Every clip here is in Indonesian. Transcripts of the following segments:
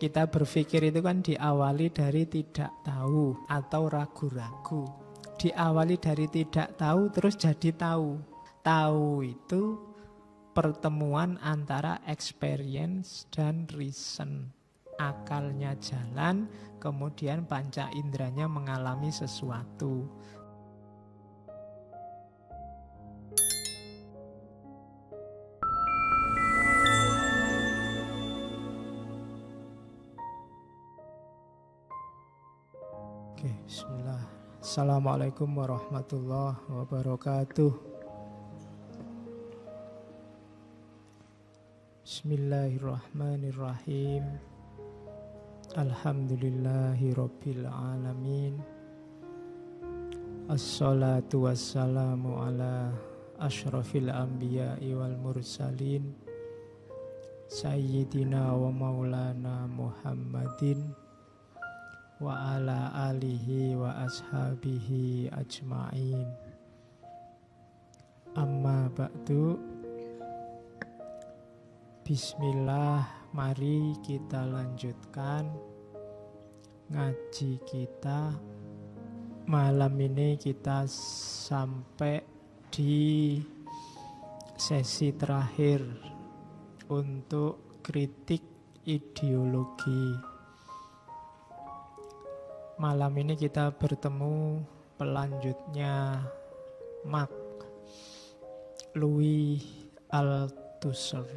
Kita berpikir itu kan diawali dari tidak tahu atau ragu-ragu. Diawali dari tidak tahu terus jadi tahu. Tahu itu pertemuan antara experience dan reason. Akalnya jalan, kemudian panca inderanya mengalami sesuatu. Oke, bismillah. Assalamualaikum warahmatullahi wabarakatuh. Bismillahirrahmanirrahim. Alhamdulillahi rabbil alamin. Assalatu wassalamu ala asyrafil anbiya'i wal mursalin Sayyidina wa maulana Muhammadin wa ala alihi wa ashabihi ajma'in. Amma ba'du. Bismillah, mari kita lanjutkan ngaji kita. Malam ini kita sampai di sesi terakhir untuk kritik ideologi. Malam ini kita bertemu pelanjutnya Mark Louis Althusser,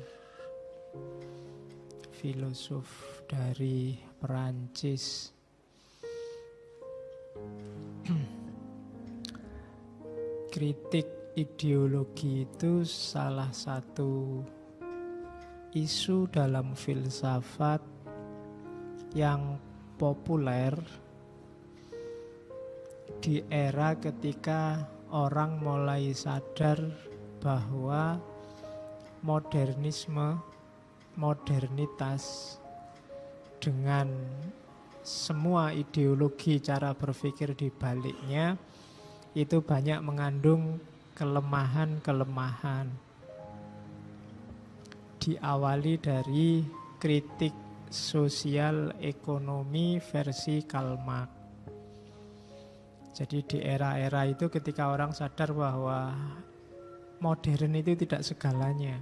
filosof dari Perancis. Kritik ideologi itu salah satu isu dalam filsafat yang populer di era ketika orang mulai sadar bahwa modernitas dengan semua ideologi cara berpikir di baliknya itu banyak mengandung kelemahan-kelemahan. Diawali dari kritik sosial ekonomi versi Karl Marx. Jadi di era-era itu ketika orang sadar bahwa modern itu tidak segalanya.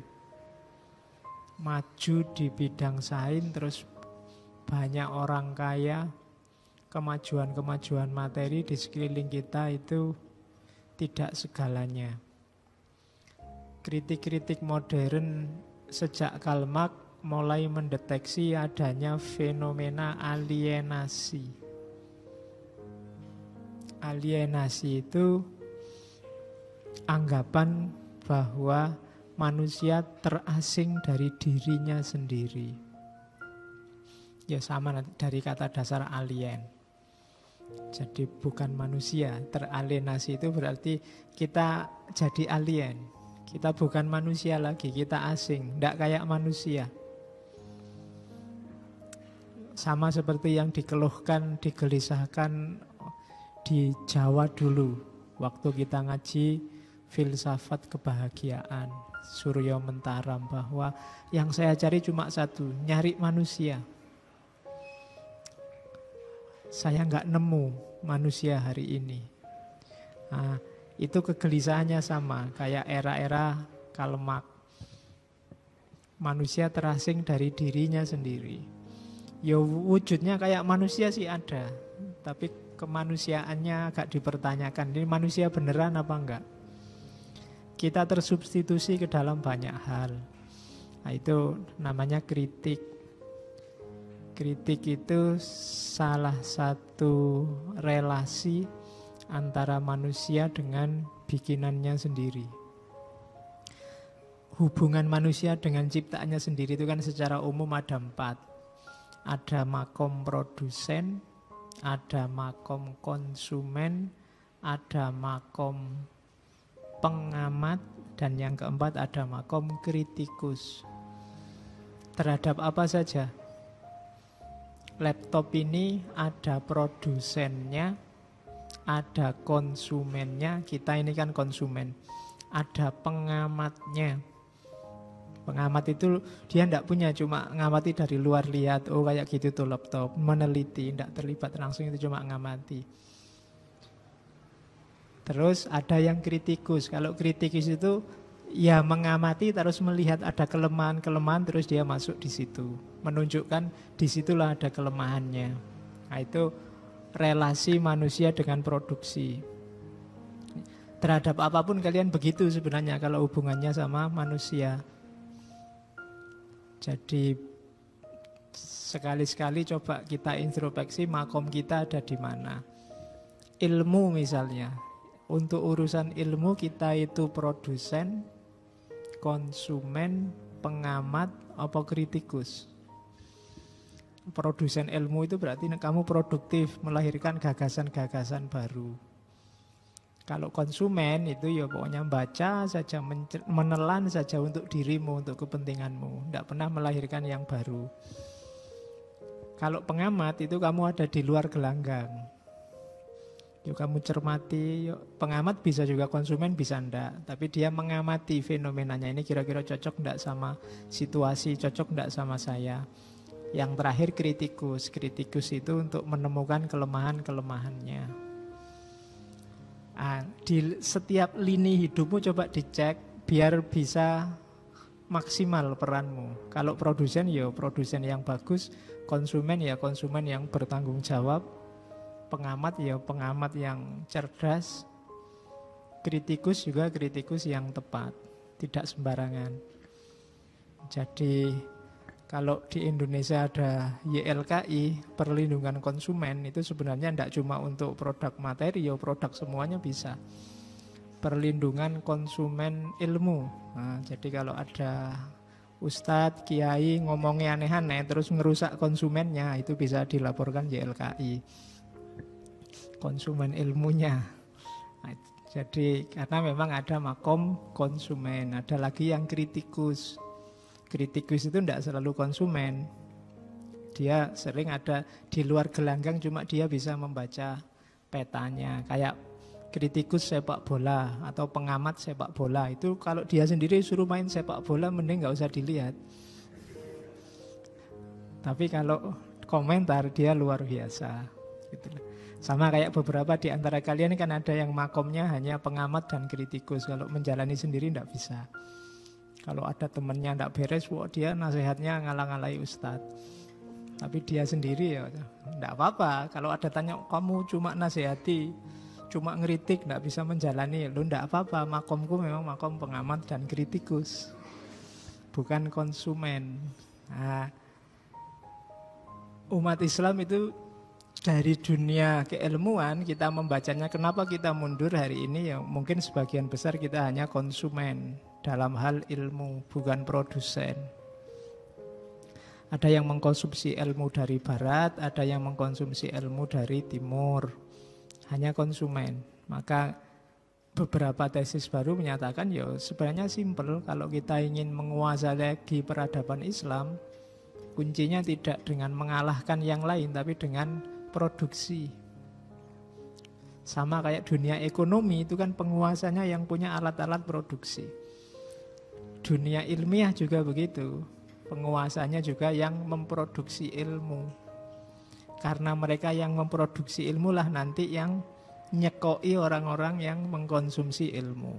Maju di bidang sains, terus banyak orang kaya, kemajuan-kemajuan materi di sekeliling kita itu tidak segalanya. Kritik-kritik modern sejak Karl Marx mulai mendeteksi adanya fenomena alienasi. Alienasi itu anggapan bahwa manusia terasing dari dirinya sendiri. Ya sama dari kata dasar alien. Jadi bukan manusia. Teralienasi itu berarti kita jadi alien. Kita bukan manusia lagi, kita asing, tidak kayak manusia. Sama seperti yang dikeluhkan, digelisahkan di Jawa dulu waktu kita ngaji filsafat kebahagiaan Suryo Mentaram, bahwa yang saya cari cuma satu, nyari manusia. Saya nggak nemu manusia hari ini. Nah, itu kegelisahannya sama kayak era-era Karl Marx. Manusia terasing dari dirinya sendiri. Ya wujudnya kayak manusia sih ada, tapi kemanusiaannya agak dipertanyakan. Ini manusia beneran apa enggak? Kita tersubstitusi ke dalam banyak hal. Nah, itu namanya kritik. Kritik itu salah satu relasi antara manusia dengan bikinannya sendiri. Hubungan manusia dengan ciptaannya sendiri itu kan secara umum ada 4. Ada makom produsen, ada makom konsumen, ada makom pengamat, dan yang keempat ada makom kritikus. Terhadap apa saja? Laptop ini ada produsennya, ada konsumennya, kita ini kan konsumen. Ada pengamatnya, Pengamat itu dia tidak punya cuma ngamati dari luar, lihat, oh kayak gitu tuh laptop, meneliti, tidak terlibat langsung, itu cuma ngamati. Terus ada yang kritikus. Kalau kritikus itu ya mengamati terus melihat ada kelemahan-kelemahan terus dia masuk di situ, menunjukkan disitulah ada kelemahannya. Nah, itu relasi manusia dengan produksi. Terhadap apapun kalian begitu sebenarnya kalau hubungannya sama manusia. Jadi sekali-sekali coba kita introspeksi makom kita ada di mana. Ilmu misalnya, untuk urusan ilmu kita itu produsen, konsumen, pengamat, apa kritikus. Produsen ilmu itu berarti kamu produktif, melahirkan gagasan-gagasan baru. Kalau konsumen itu ya pokoknya baca saja, menelan saja untuk dirimu, untuk kepentinganmu, tidak pernah melahirkan yang baru. Kalau pengamat itu kamu ada di luar gelanggang. Yuk kamu cermati, yuk. Pengamat bisa juga konsumen, bisa enggak. Tapi dia mengamati fenomenanya, ini kira-kira cocok enggak sama situasi, cocok enggak sama saya. Yang terakhir kritikus. Kritikus itu untuk menemukan kelemahan-kelemahannya. Di setiap lini hidupmu coba dicek biar bisa maksimal peranmu. Kalau produsen ya produsen yang bagus, konsumen ya konsumen yang bertanggung jawab, pengamat ya pengamat yang cerdas, kritikus juga kritikus yang tepat, tidak sembarangan. Jadi kalau di Indonesia ada YLKI, perlindungan konsumen, itu sebenarnya tidak cuma untuk produk materi, ya produk semuanya bisa. Perlindungan konsumen ilmu. Nah, jadi kalau ada ustadz, kiai ngomongnya aneh-aneh terus ngerusak konsumennya, itu bisa dilaporkan YLKI. Konsumen ilmunya. Nah, jadi karena memang ada makom konsumen, ada lagi yang kritikus. Kritikus itu tidak selalu konsumen. Dia sering ada di luar gelanggang, cuma dia bisa membaca petanya. Kayak kritikus sepak bola atau pengamat sepak bola. Itu kalau dia sendiri suruh main sepak bola mending nggak usah dilihat. Tapi kalau komentar dia luar biasa. Gitu. Sama kayak beberapa di antara kalian kan ada yang makomnya hanya pengamat dan kritikus. Kalau menjalani sendiri tidak bisa. Kalau ada temennya tidak beres, wah dia nasihatnya ngalang-ngalai ustadz. Tapi dia sendiri ya tidak apa-apa. Kalau ada tanya, kamu cuma nasihati, cuma ngeritik, tidak bisa menjalani. Lu tidak apa-apa, makomku memang makom pengamat dan kritikus, bukan konsumen. Nah, umat Islam itu dari dunia keilmuan kita membacanya, kenapa kita mundur hari ini? Ya mungkin sebagian besar kita hanya konsumen dalam hal ilmu, bukan produsen. Ada yang mengkonsumsi ilmu dari barat, ada yang mengkonsumsi ilmu dari timur. Hanya konsumen. Maka beberapa tesis baru menyatakan ya sebenarnya simpel. Kalau kita ingin menguasai lagi peradaban Islam, kuncinya tidak dengan mengalahkan yang lain, tapi dengan produksi. Sama kayak dunia ekonomi, itu kan penguasanya yang punya alat-alat produksi. Dunia ilmiah juga begitu. Penguasanya juga yang memproduksi ilmu. Karena mereka yang memproduksi ilmu lah nanti yang nyekoi orang-orang yang mengkonsumsi ilmu.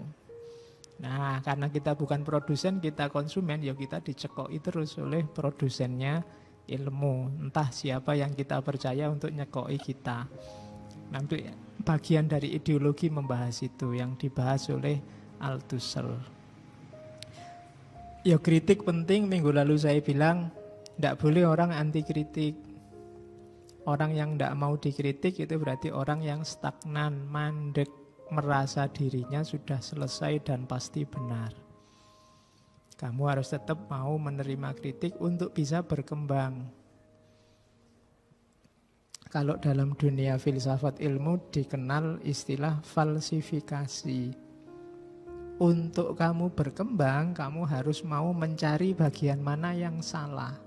Nah, karena kita bukan produsen, kita konsumen, ya kita dicekoi terus oleh produsennya ilmu. Entah siapa yang kita percaya untuk nyekoi kita. Nah, itu bagian dari ideologi membahas itu yang dibahas oleh Althusser. Ya kritik penting, minggu lalu saya bilang tidak boleh orang anti kritik. Orang yang tidak mau dikritik itu berarti orang yang stagnan, mandek, merasa dirinya sudah selesai dan pasti benar. Kamu harus tetap mau menerima kritik untuk bisa berkembang. Kalau dalam dunia filsafat ilmu dikenal istilah falsifikasi. Untuk kamu berkembang, kamu harus mau mencari bagian mana yang salah.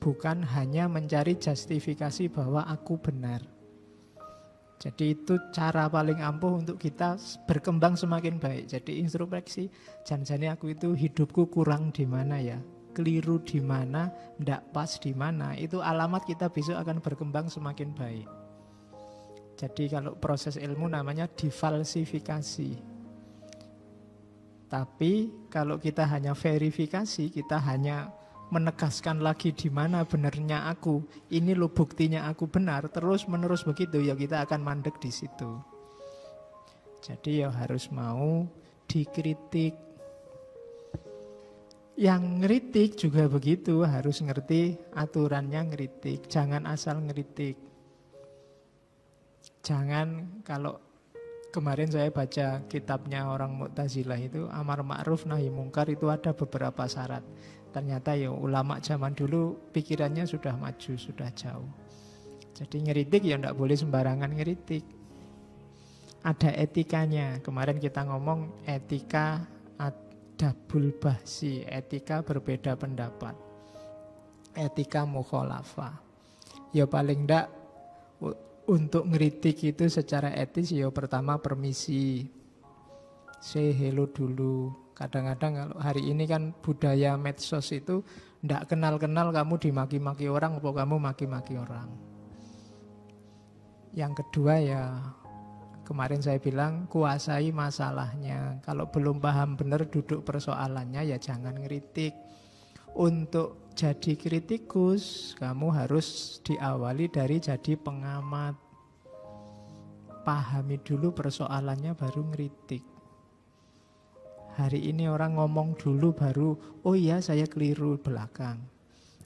Bukan hanya mencari justifikasi bahwa aku benar. Jadi itu cara paling ampuh untuk kita berkembang semakin baik. Jadi introspeksi, jangan-jangan aku itu hidupku kurang di mana ya, keliru di mana, ndak pas di mana. Itu alamat kita besok akan berkembang semakin baik. Jadi kalau proses ilmu namanya difalsifikasi. Tapi kalau kita hanya verifikasi, kita hanya menegaskan lagi di mana benarnya aku. Ini loh buktinya aku benar. Terus menerus begitu ya kita akan mandek di situ. Jadi ya harus mau dikritik. Yang ngeritik juga begitu, harus ngerti aturannya ngeritik. Jangan asal ngeritik. Jangan kalau kemarin saya baca kitabnya orang Mu'tazilah itu, amar ma'ruf nahi mungkar itu ada beberapa syarat. Ternyata ya ulama zaman dulu pikirannya sudah maju, sudah jauh. Jadi ngeritik ya tidak boleh sembarangan ngeritik. Ada etikanya. Kemarin kita ngomong etika adabul bahsi, etika berbeda pendapat. Etika mukhalafah. Ya paling tidak untuk ngeritik itu secara etis ya pertama permisi. Say hello dulu. Kadang-kadang kalau hari ini kan budaya medsos itu ndak kenal-kenal kamu dimaki-maki orang atau kamu maki-maki orang. Yang kedua ya kemarin saya bilang kuasai masalahnya. Kalau belum paham benar duduk persoalannya ya jangan ngeritik. Untuk jadi kritikus kamu harus diawali dari jadi pengamat. Pahami dulu persoalannya baru ngeritik. Hari ini orang ngomong dulu baru, oh iya saya keliru belakang.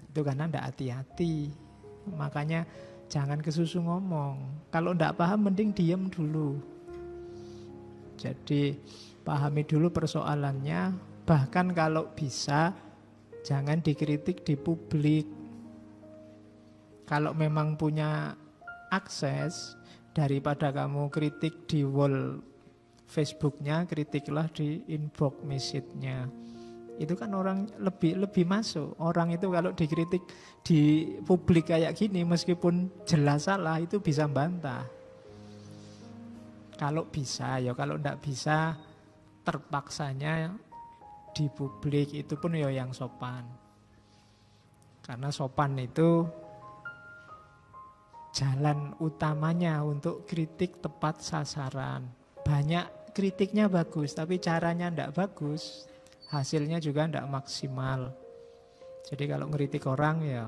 Itu karena tidak hati-hati. Makanya jangan kesusu ngomong. Kalau tidak paham mending diam dulu. Jadi pahami dulu persoalannya. Bahkan kalau bisa jangan dikritik di publik. Kalau memang punya akses, daripada kamu kritik di wall Facebooknya, kritiklah di inbox message-nya. Itu kan orang lebih masuk. Orang itu kalau dikritik di publik kayak gini, meskipun jelas salah, itu bisa bantah. Kalau bisa, ya kalau tidak bisa, terpaksanya di publik itu pun ya yang sopan. Karena sopan itu jalan utamanya untuk kritik tepat sasaran. Banyak kritiknya bagus, tapi caranya tidak bagus, hasilnya juga tidak maksimal. Jadi kalau ngeritik orang ya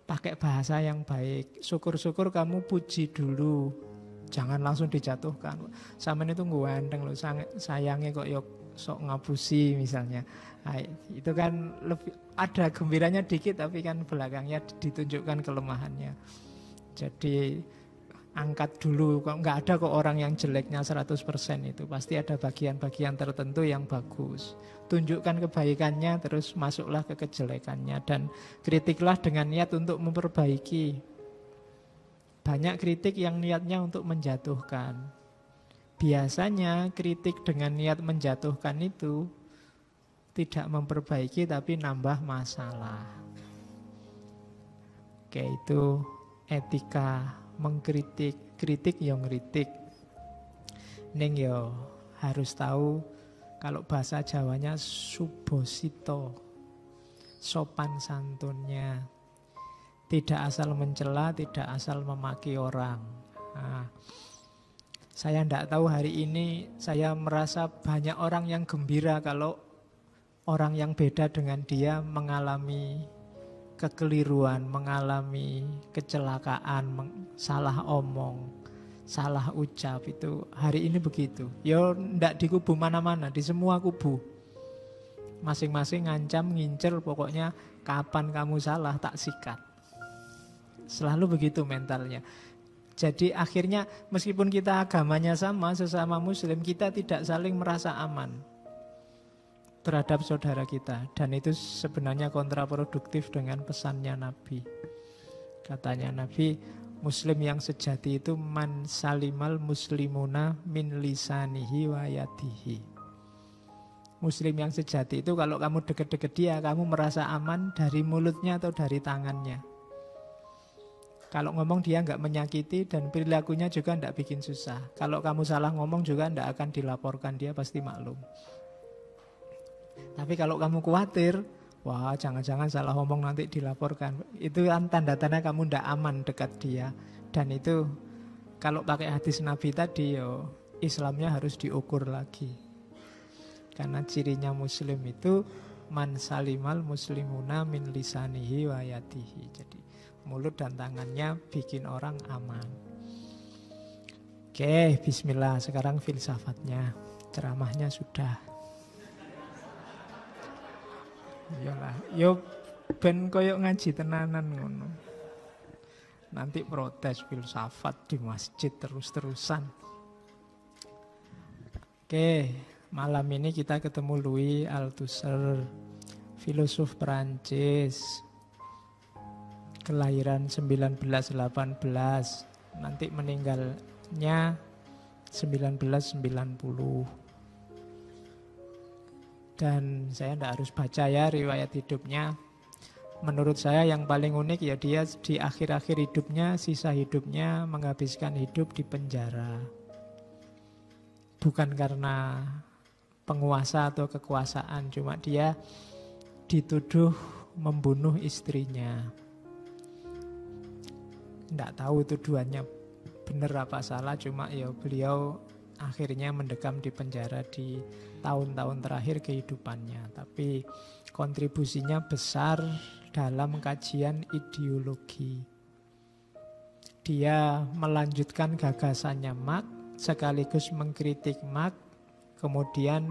pakai bahasa yang baik. Syukur-syukur kamu puji dulu, jangan langsung dijatuhkan. Sampeyan itu ganteng loh, sayangnya kok yok sok ngapusi misalnya. Nah, itu kan lebih ada gembiranya dikit, tapi kan belakangnya ditunjukkan kelemahannya. Jadi angkat dulu, kok nggak ada kok orang yang jeleknya 100% itu. Pasti ada bagian-bagian tertentu yang bagus. Tunjukkan kebaikannya, terus masuklah ke kejelekannya. Dan kritiklah dengan niat untuk memperbaiki. Banyak kritik yang niatnya untuk menjatuhkan. Biasanya kritik dengan niat menjatuhkan itu tidak memperbaiki tapi nambah masalah. Oke, itu etika mengkritik, kritik yang ngeritik. Ning yo harus tahu kalau bahasa Jawanya subosito, sopan santunnya. Tidak asal mencela, tidak asal memaki orang. Nah, saya tidak tahu hari ini saya merasa banyak orang yang gembira kalau orang yang beda dengan dia mengalami kekeliruan, mengalami kecelakaan, salah omong, salah ucap. Itu hari ini begitu. Ya ndak di kubu mana-mana, di semua kubu. Masing-masing ngancam, ngincer, pokoknya kapan kamu salah tak sikat. Selalu begitu mentalnya. Jadi akhirnya meskipun kita agamanya sama, sesama muslim, kita tidak saling merasa aman terhadap saudara kita. Dan itu sebenarnya kontraproduktif dengan pesannya Nabi. Katanya Nabi, muslim yang sejati itu man salimal muslimuna min lisanihi wa yadihi. Muslim yang sejati itu kalau kamu deket-deket dia, kamu merasa aman dari mulutnya atau dari tangannya. Kalau ngomong dia nggak menyakiti dan perilakunya juga nggak bikin susah. Kalau kamu salah ngomong juga nggak akan dilaporkan, dia pasti maklum. Tapi kalau kamu khawatir, wah jangan-jangan salah ngomong nanti dilaporkan, itu kan tanda-tanda kamu nggak aman dekat dia. Dan itu kalau pakai hadis Nabi tadi, Islamnya harus diukur lagi. Karena cirinya muslim itu man salimal muslimuna min lisanihi wa yadihi. Jadi mulut dan tangannya bikin orang aman. Oke, bismillah. Sekarang filsafatnya. Ceramahnya sudah. Iyalah, yo ben koyok ngaji tenanan ngono. Nanti protes filsafat di masjid terus-terusan. Oke, malam ini kita ketemu Louis Althusser, filosof Perancis. Kelahiran 1918, nanti meninggalnya 1990. Dan saya tidak harus baca ya riwayat hidupnya. Menurut saya yang paling unik ya dia di akhir-akhir hidupnya, sisa hidupnya menghabiskan hidup di penjara. Bukan karena penguasa atau kekuasaan, cuma dia dituduh membunuh istrinya. Tidak tahu tuduhannya benar apa salah, cuma ya beliau akhirnya mendekam di penjara di tahun-tahun terakhir kehidupannya. Tapi kontribusinya besar dalam kajian ideologi. Dia melanjutkan gagasannya Marx, sekaligus mengkritik Marx, kemudian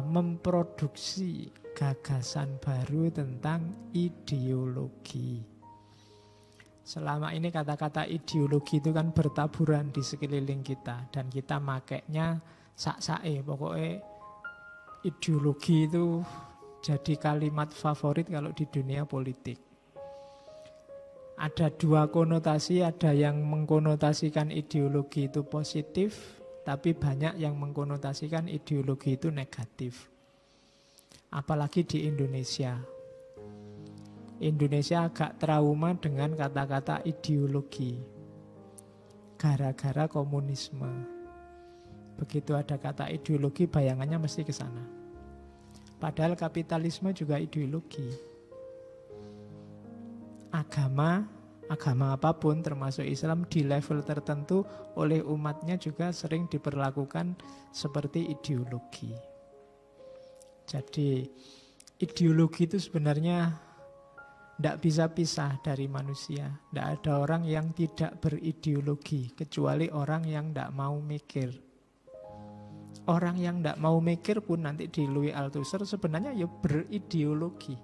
memproduksi gagasan baru tentang ideologi. Selama ini kata-kata ideologi itu kan bertaburan di sekeliling kita. Dan kita makainya sak-sae. Pokoknya ideologi itu jadi kalimat favorit kalau di dunia politik. Ada dua konotasi, ada yang mengkonotasikan ideologi itu positif, tapi banyak yang mengkonotasikan ideologi itu negatif. Apalagi di Indonesia. Indonesia agak trauma dengan kata-kata ideologi gara-gara komunisme. Begitu ada kata ideologi, bayangannya mesti ke sana. Padahal kapitalisme juga ideologi. Agama apapun termasuk Islam di level tertentu oleh umatnya juga sering diperlakukan seperti ideologi. Jadi ideologi itu sebenarnya tidak bisa pisah dari manusia. Tidak ada orang yang tidak berideologi, kecuali orang yang tidak mau mikir. Orang yang tidak mau mikir pun nanti di Louis Althusser sebenarnya ya berideologi.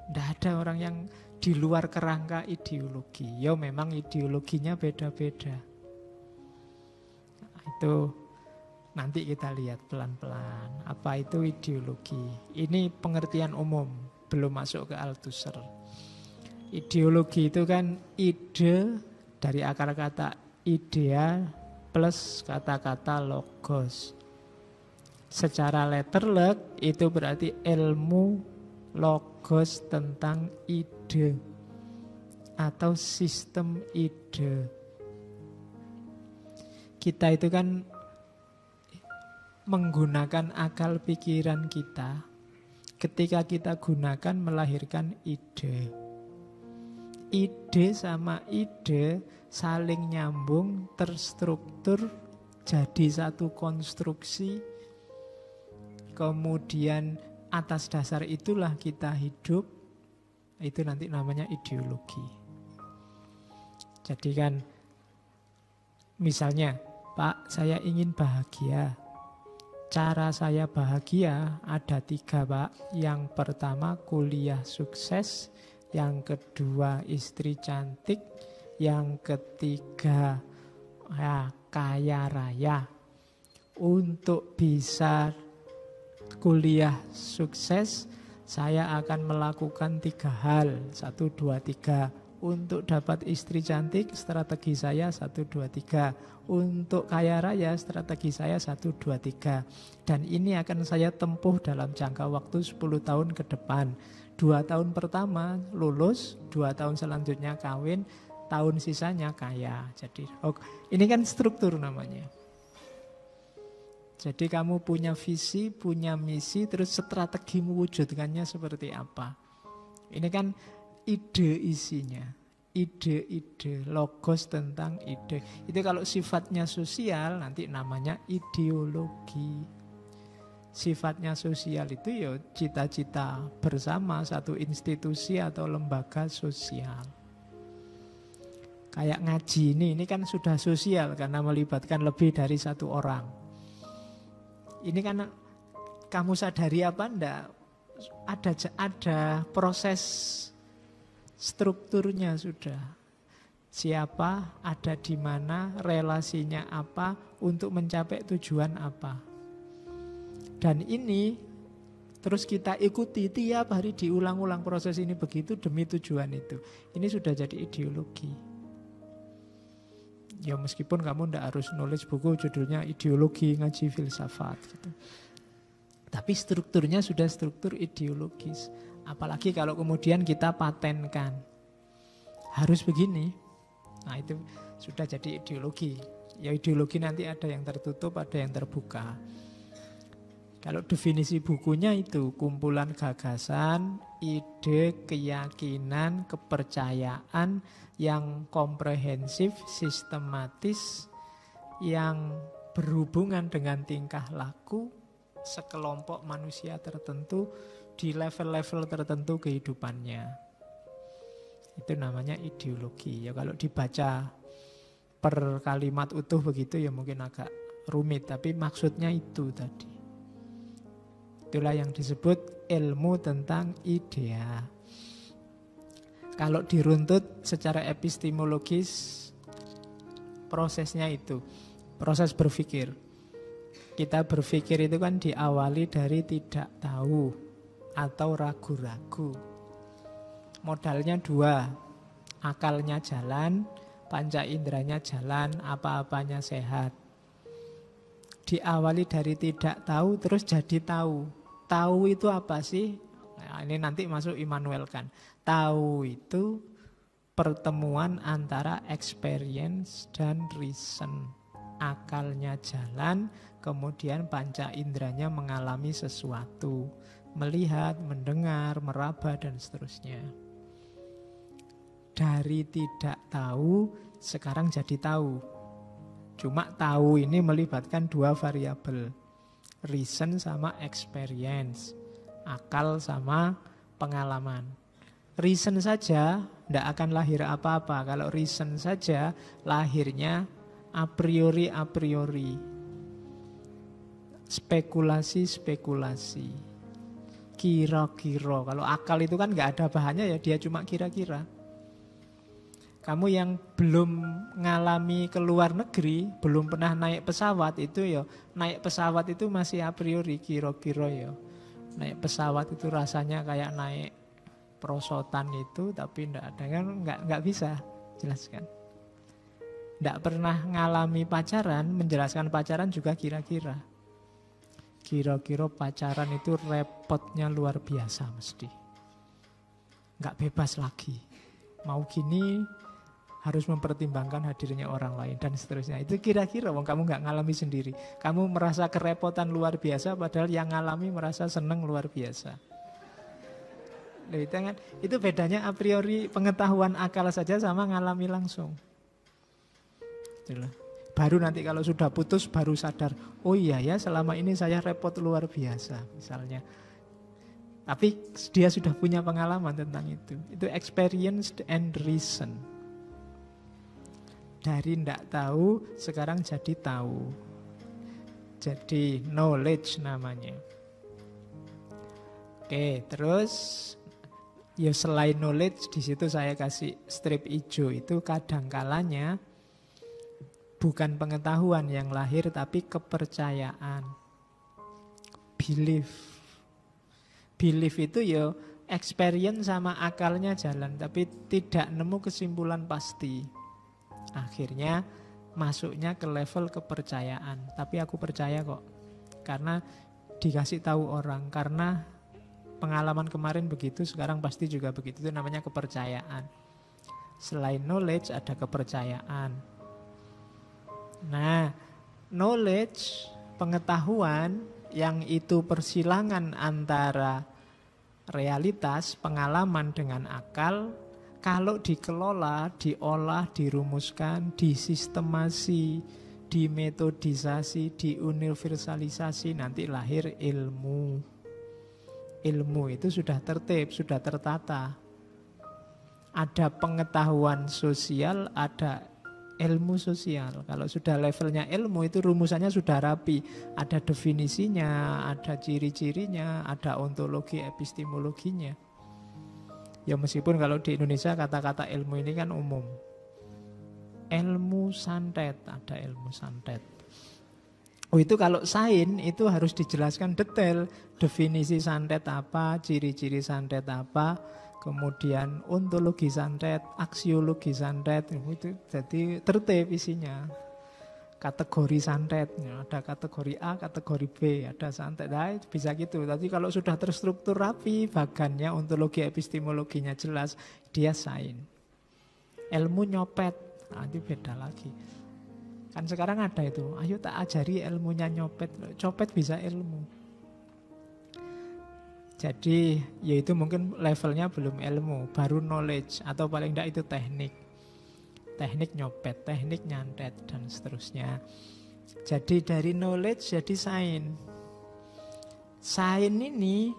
Tidak ada orang yang di luar kerangka ideologi. Ya memang ideologinya beda-beda. Nah, itu nanti kita lihat pelan-pelan. Apa itu ideologi? Ini pengertian umum. Belum masuk ke Althusser. Ideologi itu kan ide dari akar kata idea plus kata-kata logos. Secara letterlek itu berarti ilmu logos tentang ide atau sistem ide. Kita itu kan menggunakan akal pikiran kita. Ketika kita gunakan melahirkan ide. Ide sama ide saling nyambung, terstruktur, jadi satu konstruksi. Kemudian atas dasar itulah kita hidup. Itu nanti namanya ideologi. Jadi kan misalnya, Pak, saya ingin bahagia. Cara saya bahagia ada 3, Pak. Yang pertama kuliah sukses, yang kedua istri cantik, yang ketiga kaya raya. Untuk bisa kuliah sukses, saya akan melakukan 3 hal. 1, 2, 3. Untuk dapat istri cantik, strategi saya 1, 2, 3. Untuk kaya raya, strategi saya 1, 2, 3. Dan ini akan saya tempuh dalam jangka waktu 10 tahun ke depan. 2 tahun pertama lulus, 2 tahun selanjutnya kawin, tahun sisanya kaya. Jadi ini kan struktur namanya. Jadi kamu punya visi, punya misi, terus strategi mewujudkannya seperti apa. Ini kan ide isinya, ide-ide, logos tentang ide. Itu kalau sifatnya sosial nanti namanya ideologi. Sifatnya sosial itu ya cita-cita bersama satu institusi atau lembaga sosial. Kayak ngaji ini kan sudah sosial karena melibatkan lebih dari satu orang. Ini kan kamu sadari apa enggak? Ada proses strukturnya sudah. Siapa, ada di mana, relasinya apa, untuk mencapai tujuan apa. Dan ini terus kita ikuti tiap hari diulang-ulang proses ini begitu demi tujuan itu. Ini sudah jadi ideologi. Ya meskipun kamu tidak harus nulis buku judulnya ideologi ngaji filsafat gitu. Tapi strukturnya sudah struktur ideologis. Apalagi kalau kemudian kita patenkan harus begini. Nah itu sudah jadi ideologi. Ya ideologi nanti ada yang tertutup, ada yang terbuka. Kalau definisi bukunya itu kumpulan gagasan, ide, keyakinan, kepercayaan yang komprehensif, sistematis, yang berhubungan dengan tingkah laku sekelompok manusia tertentu di level-level tertentu kehidupannya. Itu namanya ideologi. Ya kalau dibaca per kalimat utuh begitu ya mungkin agak rumit, tapi maksudnya itu tadi. Itulah yang disebut ilmu tentang idea. Kalau diruntut secara epistemologis, prosesnya itu, proses berpikir. Kita berpikir itu kan diawali dari tidak tahu atau ragu-ragu. Modalnya 2, akalnya jalan, panca inderanya jalan, apa-apanya sehat. Diawali dari tidak tahu terus jadi tahu. Tahu itu apa sih? Nah, ini nanti masuk Immanuel Kant. Tahu itu pertemuan antara experience dan reason. Akalnya jalan, kemudian panca inderanya mengalami sesuatu. Melihat, mendengar, meraba, dan seterusnya. Dari tidak tahu, sekarang jadi tahu. Cuma tahu ini melibatkan 2 variabel. Reason sama experience. Akal sama pengalaman. Reason saja tidak akan lahir apa-apa. Kalau reason saja lahirnya a priori. Spekulasi. Kira-kira. Kalau akal itu kan nggak ada bahannya ya dia cuma kira-kira. Kamu yang belum ngalami ke luar negeri, belum pernah naik pesawat itu ya, naik pesawat itu masih a priori, kira-kira ya. Naik pesawat itu rasanya kayak naik perosotan itu, tapi enggak ada kan, enggak bisa jelaskan. Enggak pernah ngalami pacaran, menjelaskan pacaran juga kira-kira. Kira-kira pacaran itu repotnya luar biasa mesti. Enggak bebas lagi. Mau gini harus mempertimbangkan hadirnya orang lain dan seterusnya. Itu kira-kira wong kamu nggak ngalami sendiri. Kamu merasa kerepotan luar biasa padahal yang ngalami merasa seneng luar biasa. Itu bedanya a priori pengetahuan akal saja sama ngalami langsung. Itulah. Baru nanti kalau sudah putus baru sadar, oh iya ya selama ini saya repot luar biasa misalnya. Tapi dia sudah punya pengalaman tentang itu. Itu experienced and reason. Dari tidak tahu, sekarang jadi tahu. Jadi knowledge namanya. Oke, terus ya selain knowledge, di situ saya kasih strip hijau itu kadangkalanya bukan pengetahuan yang lahir, tapi kepercayaan. Belief. Belief itu ya experience sama akalnya jalan, tapi tidak nemu kesimpulan pasti. Akhirnya masuknya ke level kepercayaan. Tapi aku percaya kok, karena dikasih tahu orang, karena pengalaman kemarin begitu, sekarang pasti juga begitu. Itu namanya kepercayaan. Selain knowledge ada kepercayaan. Nah, knowledge, pengetahuan yang itu persilangan antara realitas, pengalaman dengan akal, kalau dikelola, diolah, dirumuskan, disistemasi, dimetodisasi, diuniversalisasi, nanti lahir ilmu. Ilmu itu sudah tertib, sudah tertata. Ada pengetahuan sosial, ada ilmu sosial. Kalau sudah levelnya ilmu, itu rumusannya sudah rapi. Ada definisinya, ada ciri-cirinya, ada ontologi epistemologinya. Ya meskipun kalau di Indonesia kata-kata ilmu ini kan umum. Ilmu santet, ada ilmu santet. Oh itu kalau sains itu harus dijelaskan detail. Definisi santet apa, ciri-ciri santet apa, kemudian ontologi santet, aksiologi santet, itu jadi tertib isinya. Kategori santet, ada kategori A, kategori B, ada santet, nah, bisa gitu. Tapi kalau sudah terstruktur rapi, bagannya ontologi epistemologinya jelas, dia sains. Ilmu nyopet, nah, itu beda lagi. Kan sekarang ada itu, ayo tak ajari ilmunya nyopet, copet bisa ilmu. Jadi ya itu mungkin levelnya belum ilmu, baru knowledge, atau paling tidak itu teknik. Teknik nyopet, teknik nyantet, dan seterusnya. Jadi dari knowledge jadi sains. Sains ini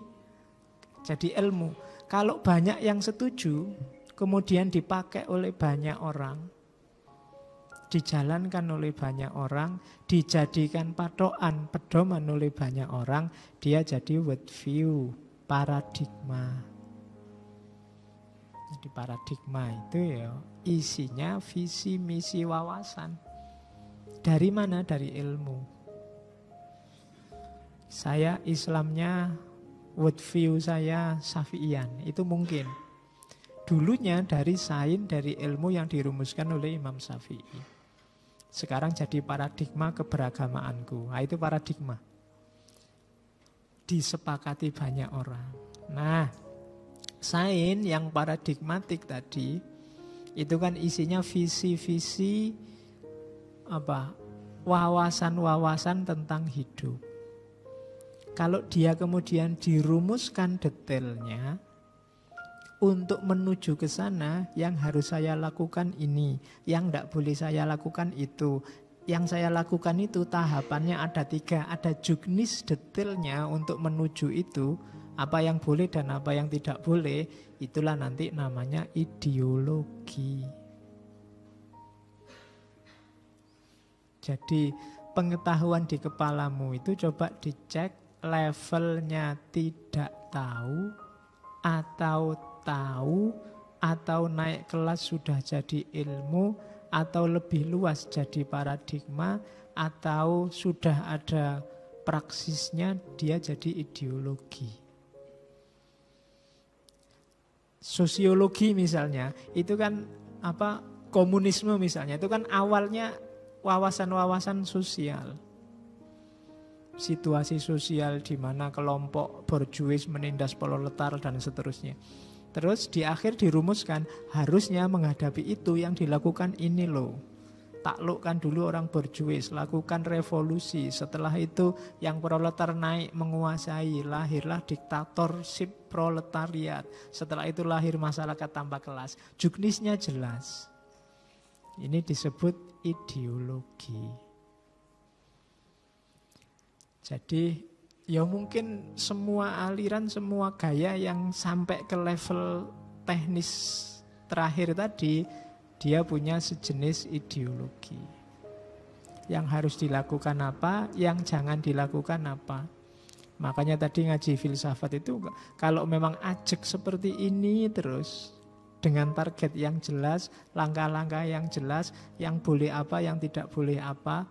jadi ilmu. Kalau banyak yang setuju, kemudian dipakai oleh banyak orang, dijalankan oleh banyak orang, dijadikan patokan, pedoman oleh banyak orang, dia jadi worldview, paradigma. Jadi paradigma itu ya isinya visi, misi, wawasan. Dari mana? Dari ilmu. Saya Islamnya, worldview saya Syafi'ian, itu mungkin. Dulunya dari sains, dari ilmu yang dirumuskan oleh Imam Syafi'i. Sekarang jadi paradigma keberagamaanku. Nah, itu paradigma. Disepakati banyak orang. Nah, sains yang paradigmatik tadi itu kan isinya visi-visi apa? Wawasan-wawasan tentang hidup. Kalau dia kemudian dirumuskan detailnya, untuk menuju ke sana, yang harus saya lakukan ini, yang tidak boleh saya lakukan itu. Yang saya lakukan itu tahapannya ada 3, ada juknis detailnya untuk menuju itu, apa yang boleh dan apa yang tidak boleh, itulah nanti namanya ideologi. Jadi pengetahuan di kepalamu itu coba dicek levelnya tidak tahu atau tahu, atau naik kelas sudah jadi ilmu, atau lebih luas jadi paradigma, atau sudah ada praksisnya dia jadi ideologi. Sosiologi misalnya, itu kan apa, komunisme misalnya, itu kan awalnya wawasan-wawasan sosial. Situasi sosial di mana kelompok borjuis menindas proletar dan seterusnya. Terus di akhir dirumuskan harusnya menghadapi itu yang dilakukan ini loh. Taklukkan dulu orang borjuis, lakukan revolusi. Setelah itu yang proletar naik menguasai, lahirlah diktatorship proletariat. Setelah itu lahir masyarakat tanpa kelas. Juknisnya jelas. Ini disebut ideologi. Jadi ya mungkin semua aliran, semua gaya yang sampai ke level teknis terakhir tadi, dia punya sejenis ideologi. Yang harus dilakukan apa, yang jangan dilakukan apa. Makanya tadi ngaji filsafat itu, kalau memang ajek seperti ini terus, dengan target yang jelas, langkah-langkah yang jelas, yang boleh apa, yang tidak boleh apa,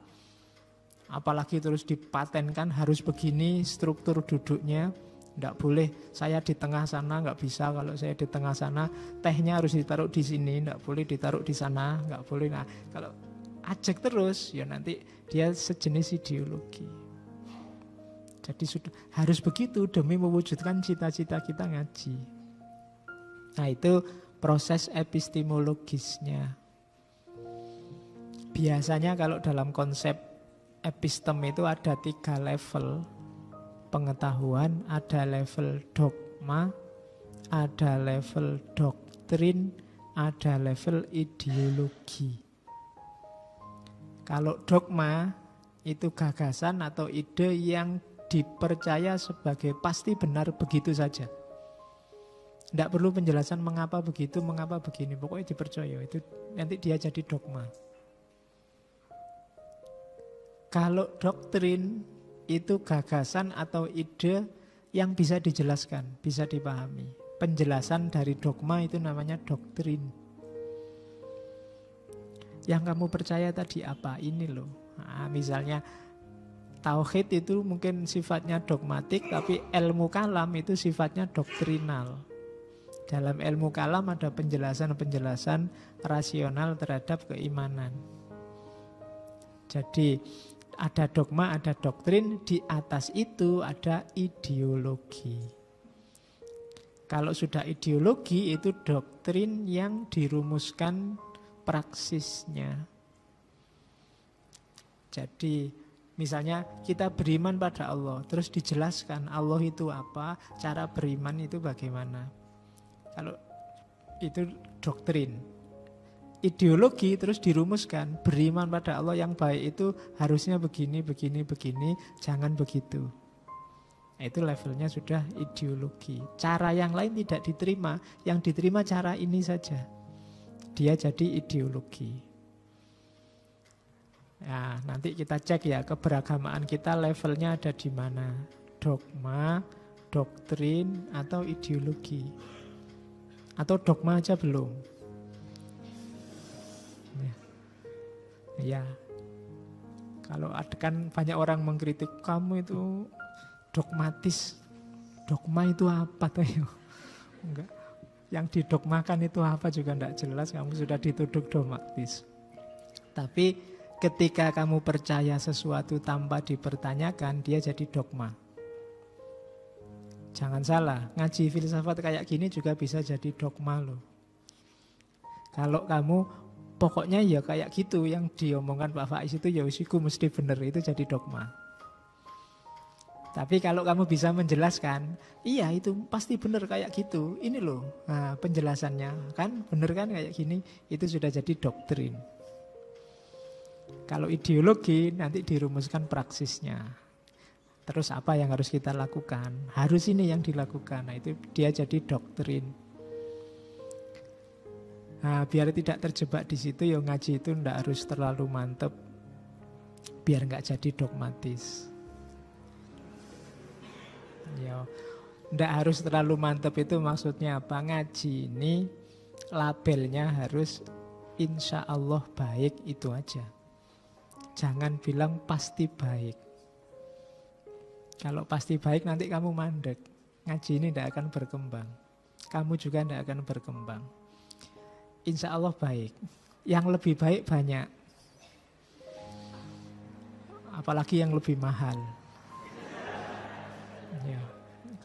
apalagi terus dipatenkan harus begini struktur duduknya. Nggak boleh saya di tengah sana, nggak bisa kalau saya di tengah sana. Tehnya harus ditaruh di sini, nggak boleh ditaruh di sana, nggak boleh. Nah, kalau ajak terus, ya nanti dia sejenis ideologi. Jadi sudah harus begitu demi mewujudkan cita-cita kita ngaji. Nah, itu proses epistemologisnya. Biasanya kalau dalam konsep epistem itu ada 3 level pengetahuan, ada level dogma, ada level doktrin, ada level ideologi. Kalau dogma itu gagasan atau ide yang dipercaya sebagai pasti benar begitu saja. Tidak perlu penjelasan mengapa begitu, mengapa begini. Pokoknya dipercaya, itu nanti dia jadi dogma. Kalau doktrin itu gagasan atau ide yang bisa dijelaskan, bisa dipahami. Penjelasan dari dogma itu namanya doktrin. Yang kamu percaya tadi apa? Ini loh. Nah, misalnya tauhid itu mungkin sifatnya dogmatik, tapi ilmu kalam itu sifatnya doktrinal. Dalam ilmu kalam ada penjelasan-penjelasan rasional terhadap keimanan. Jadi ada dogma, ada doktrin, di atas itu ada ideologi. Kalau sudah ideologi itu doktrin yang dirumuskan praksisnya. Jadi misalnya kita beriman pada Allah, terus dijelaskan Allah itu apa, cara beriman itu bagaimana. Kalau itu doktrin. Ideologi terus dirumuskan, beriman pada Allah yang baik itu harusnya begini, begini, begini, jangan begitu. Nah, itu levelnya sudah ideologi. Cara yang lain tidak diterima, yang diterima cara ini saja. Dia jadi ideologi. Nah, nanti kita cek ya keberagamaan kita levelnya ada di mana. Dogma, doktrin, atau ideologi. Atau dogma aja belum. Ya, kalau ada kan banyak orang mengkritik kamu itu dogmatis. Dogma itu apa toh? Enggak. Yang didogmakan itu apa juga enggak jelas, kamu sudah dituduh dogmatis. Tapi ketika kamu percaya sesuatu tanpa dipertanyakan, dia jadi dogma. Jangan salah, ngaji filsafat kayak gini juga bisa jadi dogma loh. Kalau kamu pokoknya ya kayak gitu, yang diomongkan Pak Faiz itu ya usiku mesti benar, itu jadi dogma. Tapi kalau kamu bisa menjelaskan, iya itu pasti benar kayak gitu, ini loh nah, penjelasannya kan benar kan kayak gini, itu sudah jadi doktrin. Kalau ideologi nanti dirumuskan praksisnya. Terus apa yang harus kita lakukan? Harus ini yang dilakukan. Nah itu dia jadi doktrin. Nah, biar tidak terjebak di situ, ya ngaji itu ndak harus terlalu mantep, biar nggak jadi dogmatis. Ya, ndak harus terlalu mantep itu maksudnya apa? Ngaji ini labelnya harus insya Allah baik, itu aja. Jangan bilang pasti baik. Kalau pasti baik nanti kamu mandek. Ngaji ini ndak akan berkembang. Kamu juga ndak akan berkembang. Insya Allah baik. Yang lebih baik banyak. Apalagi yang lebih mahal. Ya,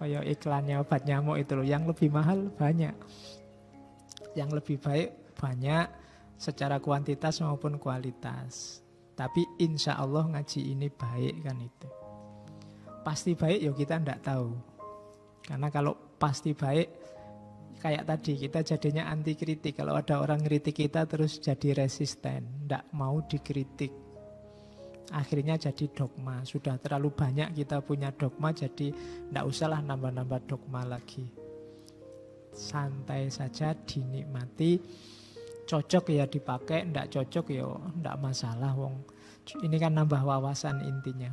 kayak iklannya obat nyamuk itu loh. Yang lebih mahal banyak. Yang lebih baik banyak secara kuantitas maupun kualitas. Tapi insya Allah ngaji ini baik kan itu. Pasti baik ya kita tidak tahu. Karena kalau pasti baik, kayak tadi kita jadinya anti kritik. Kalau ada orang kritik kita terus jadi resisten, tidak mau dikritik. Akhirnya jadi dogma. Sudah terlalu banyak kita punya dogma, jadi tidak usahlah nambah-nambah dogma lagi. Santai saja dinikmati. Cocok ya dipakai, tidak cocok ya tidak masalah. Wong ini kan nambah wawasan intinya.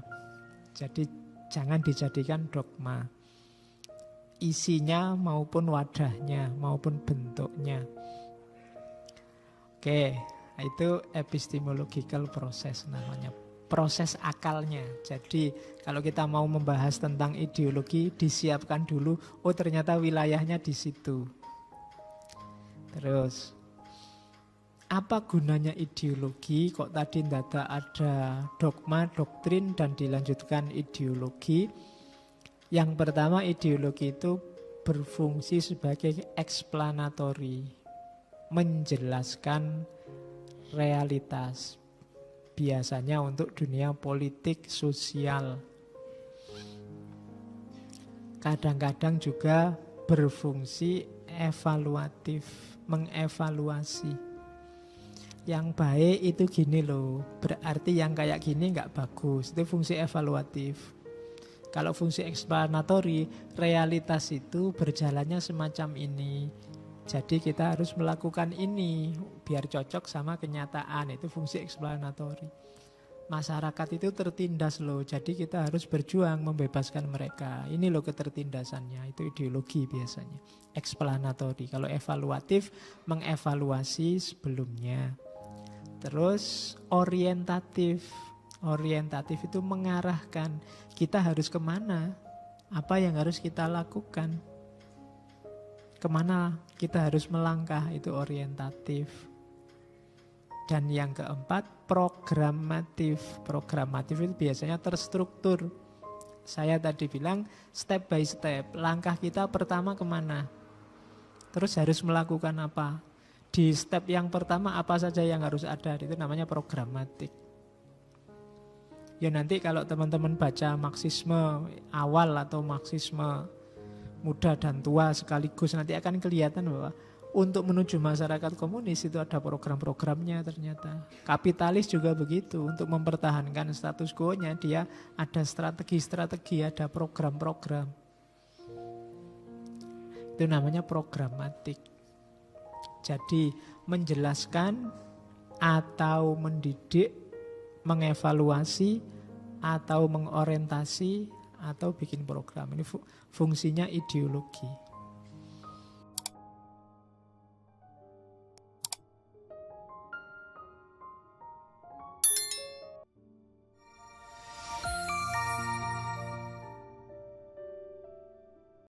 Jadi jangan dijadikan dogma. Isinya maupun wadahnya maupun bentuknya. Oke, itu epistemological proses namanya. proses akalnya. Jadi kalau kita mau membahas tentang ideologi, disiapkan dulu, oh ternyata wilayahnya di situ. Terus, apa gunanya ideologi? Kok tadi tidak ada dogma, doktrin, dan dilanjutkan ideologi? Yang pertama, ideologi itu berfungsi sebagai eksplanatori, menjelaskan realitas. Biasanya untuk dunia politik, sosial. Kadang-kadang juga berfungsi evaluatif, mengevaluasi. Yang baik itu gini loh, berarti yang kayak gini nggak bagus. Itu fungsi evaluatif. Kalau fungsi eksplanatori, realitas itu berjalannya semacam ini. Jadi kita harus melakukan ini biar cocok sama kenyataan. Itu fungsi eksplanatori. Masyarakat itu tertindas loh, jadi kita harus berjuang membebaskan mereka. Ini loh ketertindasannya, itu ideologi biasanya. Eksplanatori. Kalau evaluatif, mengevaluasi sebelumnya. Terus orientatif. Orientatif itu mengarahkan kita harus kemana, apa yang harus kita lakukan, kemana kita harus melangkah, itu orientatif. Dan yang keempat, programatif. Programatif itu biasanya terstruktur. Saya tadi bilang step by step, langkah kita pertama kemana, terus harus melakukan apa. Di step yang pertama apa saja yang harus ada, itu namanya programatik. Ya nanti kalau teman-teman baca Marxisme awal atau Marxisme muda dan tua sekaligus, nanti akan kelihatan bahwa untuk menuju masyarakat komunis itu ada program-programnya ternyata. Kapitalis juga begitu, untuk mempertahankan status quo-nya dia ada strategi-strategi, ada program-program. Itu namanya programatik. Jadi menjelaskan atau mendidik, mengevaluasi atau mengorientasi atau bikin program. Ini fungsinya ideologi.